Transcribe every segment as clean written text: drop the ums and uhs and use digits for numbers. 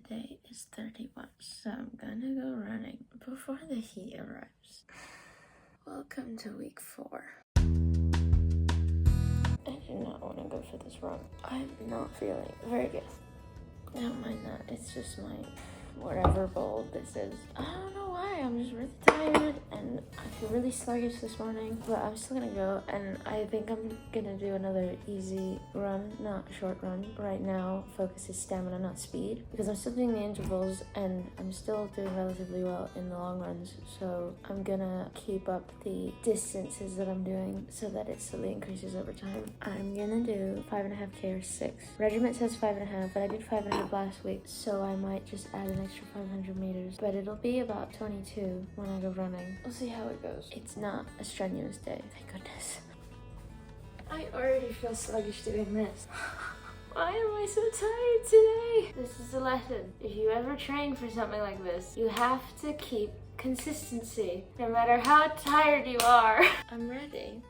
Today is 31, so I'm gonna go running before the heat arrives. Welcome to week 4. I do not want to go for this run. I'm not feeling very good. Don't mind that, it's just my whatever bowl this is. I don't know why, I'm just really tired and I feel really sluggish this morning, but I'm still gonna go, and I think I'm gonna do another easy run, not short run. Right now, focus is stamina, not speed, because I'm still doing the intervals and I'm still doing relatively well in the long runs, so I'm gonna keep up the distances that I'm doing so that it slowly increases over time. I'm gonna do 5.5K or 6. Regiment says 5.5, but I did 5.5 last week, so I might just add an extra 500 meters, but it'll be about 22 when I go running. We'll see how it goes. It's not a strenuous day, thank goodness. I already feel sluggish doing this. Why am I so tired today? This is a lesson. If you ever train for something like this, you have to keep consistency, no matter how tired you are. I'm ready,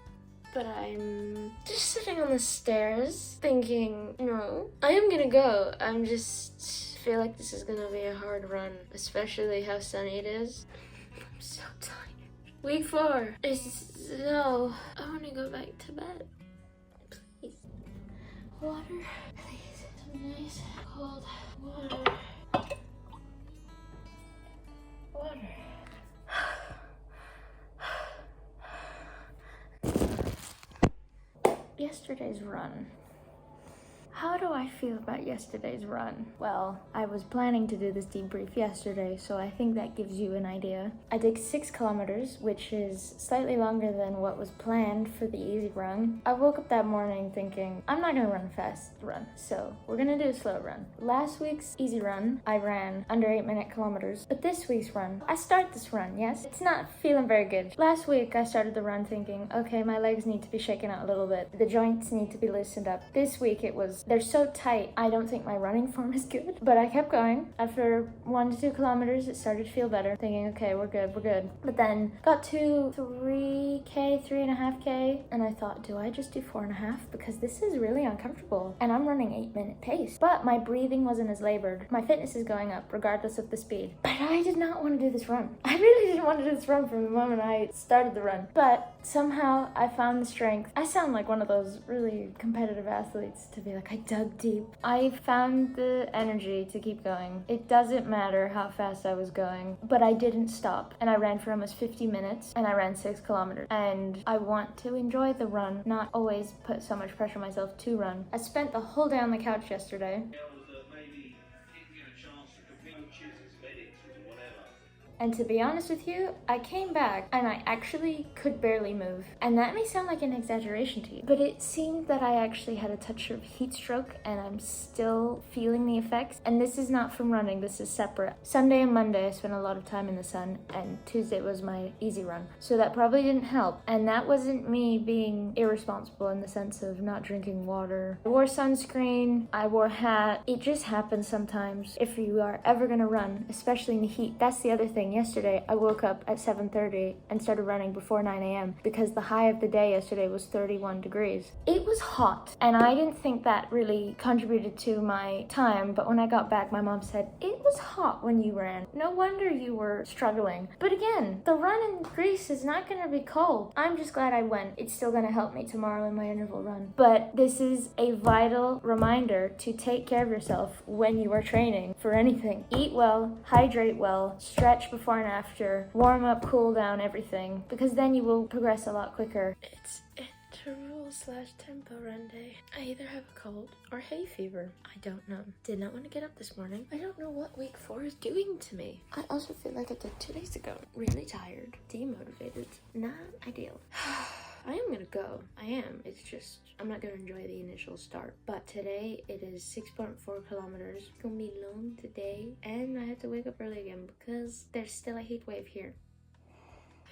but I'm just sitting on the stairs thinking, no, I am gonna go. I'm just feel like this is gonna be a hard run, especially how sunny it is. I'm so tired. Week 4 is so... I wanna go back to bed. Please. Water. Please. Some nice cold water. Water. Yesterday's run. How do I feel about yesterday's run? Well, I was planning to do this debrief yesterday, so I think that gives you an idea. I did 6 kilometers, which is slightly longer than what was planned for the easy run. I woke up that morning thinking, I'm not gonna run a fast run, so we're gonna do a slow run. Last week's easy run, I ran under 8-minute kilometers, but this week's run, I start this run, yes? It's not feeling very good. Last week, I started the run thinking, okay, my legs need to be shaken out a little bit. The joints need to be loosened up. This week, it was, they're so tight, I don't think my running form is good, but I kept going. After 1 to 2 kilometers, it started to feel better, thinking, okay, we're good. But then got to 3K, 3.5K, and I thought, do I just do 4.5? Because this is really uncomfortable, and I'm running 8-minute pace. But my breathing wasn't as labored. My fitness is going up, regardless of the speed. But I did not want to do this run. I really didn't want to do this run from the moment I started the run. But somehow I found the strength. I sound like one of those really competitive athletes to be like, I dug deep. I found the energy to keep going. It doesn't matter how fast I was going, but I didn't stop. And I ran for almost 50 minutes and I ran 6 kilometers. And I want to enjoy the run, not always put so much pressure on myself to run. I spent the whole day on the couch yesterday. And to be honest with you, I came back and I actually could barely move. And that may sound like an exaggeration to you, but it seemed that I actually had a touch of heat stroke and I'm still feeling the effects. And this is not from running, this is separate. Sunday and Monday I spent a lot of time in the sun, and Tuesday was my easy run. So that probably didn't help. And that wasn't me being irresponsible in the sense of not drinking water. I wore sunscreen, I wore a hat. It just happens sometimes if you are ever gonna run, especially in the heat. That's the other thing. Yesterday, I woke up at 7:30 and started running before 9 a.m. because the high of the day yesterday was 31 degrees. It was hot, and I didn't think that really contributed to my time, but when I got back, my mom said, it was hot when you ran. No wonder you were struggling. But again, the run in Greece is not gonna be cold. I'm just glad I went. It's still gonna help me tomorrow in my interval run. But this is a vital reminder to take care of yourself when you are training for anything. Eat well, hydrate well, stretch before and after, warm up, cool down, everything, because then you will progress a lot quicker. It's interval/tempo run day. I either have a cold or hay fever. I don't know. Did not want to get up this morning. I don't know what week 4 is doing to me. I also feel like I did 2 days ago. Really tired, demotivated, not ideal. I am gonna go. I am. It's just, I'm not gonna enjoy the initial start. But today it is 6.4 kilometers. It's gonna be long today. And I have to wake up early again because there's still a heat wave here.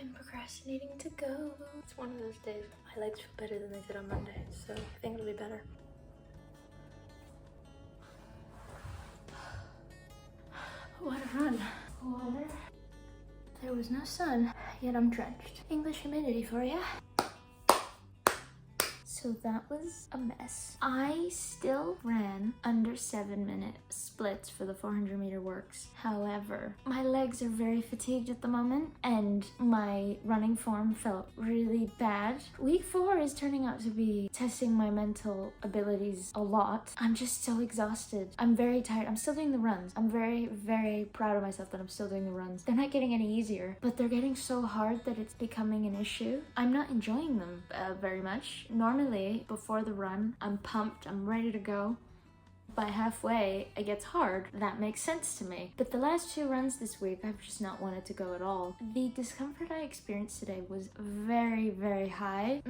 I'm procrastinating to go. It's one of those days. My legs feel better than they did on Monday, so I think it'll be better. What a run. Water. There was no sun, yet I'm drenched. English humidity for ya. So that was a mess. I still ran under 7-minute splits for the 400-meter works. However, my legs are very fatigued at the moment and my running form felt really bad. Week 4 is turning out to be testing my mental abilities a lot. I'm just so exhausted. I'm very tired. I'm still doing the runs. I'm very, very proud of myself that I'm still doing the runs. They're not getting any easier, but they're getting so hard that it's becoming an issue. I'm not enjoying them very much. Normally, before the run, I'm pumped, I'm ready to go. By halfway, it gets hard. That makes sense to me. But the last 2 runs this week, I've just not wanted to go at all. The discomfort I experienced today was very, very high.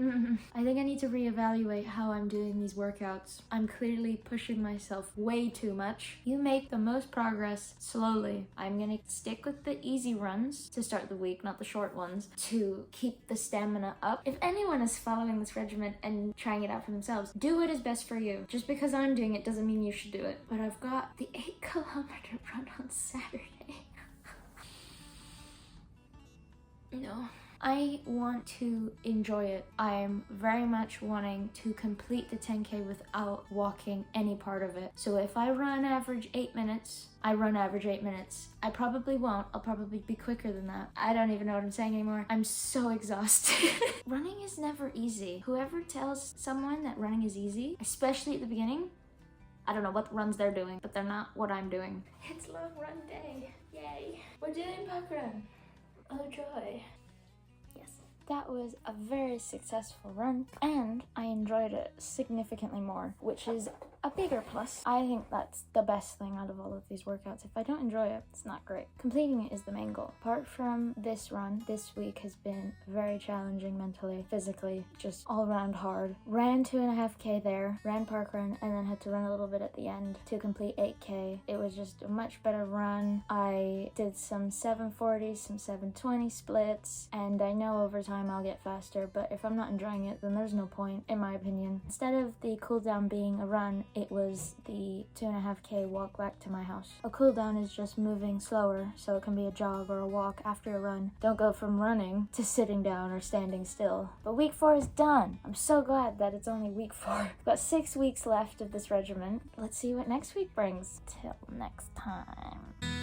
I think I need to reevaluate how I'm doing these workouts. I'm clearly pushing myself way too much. You make the most progress slowly. I'm gonna stick with the easy runs to start the week, not the short ones, to keep the stamina up. If anyone is following this regimen and trying it out for themselves, do what is best for you. Just because I'm doing it doesn't mean you should do it. But I've got the 8-kilometer run on Saturday. I want to enjoy it. I'm very much wanting to complete the 10K without walking any part of it. So if I run average 8 minutes, I run average 8 minutes. I probably won't. I'll probably be quicker than that. I don't even know what I'm saying anymore. I'm so exhausted. Running is never easy. Whoever tells someone that running is easy, especially at the beginning, I don't know what runs they're doing, but they're not what I'm doing. It's long run day. Yay. We're doing parkrun. Oh joy. Yes. That was a very successful run and I enjoyed it significantly more, which is a bigger plus. I think that's the best thing out of all of these workouts. If I don't enjoy it, it's not great. Completing it is the main goal. Apart from this run, this week has been very challenging mentally, physically, just all around hard. Ran 2.5K there, ran parkrun, and then had to run a little bit at the end to complete 8K. It was just a much better run. I did some 740s, some 720 splits, and I know over time I'll get faster, but if I'm not enjoying it, then there's no point, in my opinion. Instead of the cooldown being a run, it was the 2.5K walk back to my house. A cooldown is just moving slower, so it can be a jog or a walk after a run. Don't go from running to sitting down or standing still. But week 4 is done. I'm so glad that it's only week 4. I've got 6 weeks left of this regimen. Let's see what next week brings. Till next time.